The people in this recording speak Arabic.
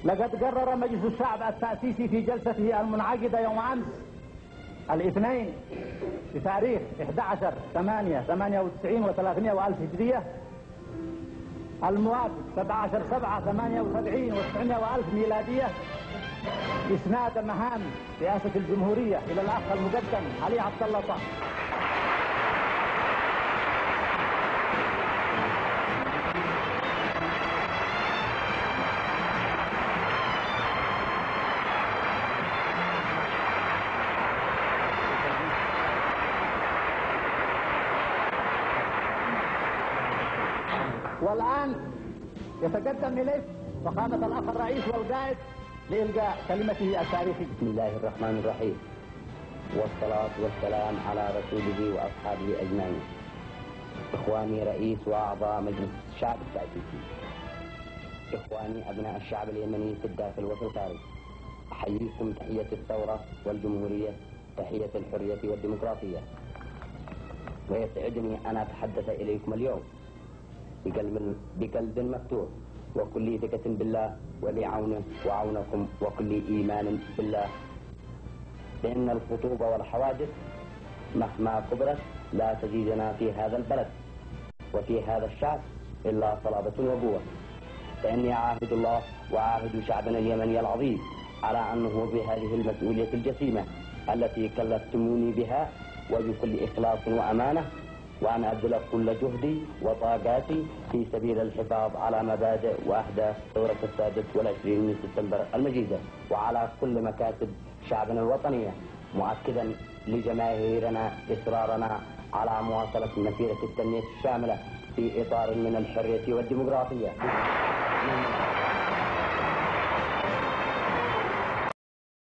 لقد قرر مجلس الشعب التأسيسي في جلسته المنعقدة يوم أمس الاثنين بتاريخ 11/8/98 و300 وألف هجرية الموافق 17/7/78 و900 وألف ميلادية إسناد مهام رئاسة الجمهورية إلى الأخ المقدم علي عبد الله طه. والآن يتقدم إليه فخامة الأخ الرئيس والقائد لإلقاء كلمته التاريخية. بسم الله الرحمن الرحيم، والصلاة والسلام على رسوله وأصحابه أجمعين. إخواني رئيس وأعضاء مجلس الشعب التأسيسي، إخواني أبناء الشعب اليمني في الداخل وفي الخارج، أحييكم تحية الثورة والجمهورية، تحية الحرية والديمقراطية. ويسعدني أن أتحدث إليكم اليوم بقلب مفتوح وكل ثقة بالله وبعونه وعونكم وكل إيمان بالله، لأن الخطوب والحوادث مهما كبرت لا تزيدنا في هذا البلد وفي هذا الشعب إلا صلابة وقوة. فإني أعاهد الله وأعاهد شعبنا اليمني العظيم على أنه بهذه المسؤولية الجسيمة التي كلفتموني بها وبكل إخلاص وأمانة، وأن أبذل كل جهدي وطاقاتي في سبيل الحفاظ على مبادئ وأهداف ثورة 26 سبتمبر المجيدة، وعلى كل مكاسب شعبنا الوطنية، مؤكدا لجماهيرنا إصرارنا على مواصلة مسيرة التنمية الشاملة في إطار من الحرية والديمقراطية.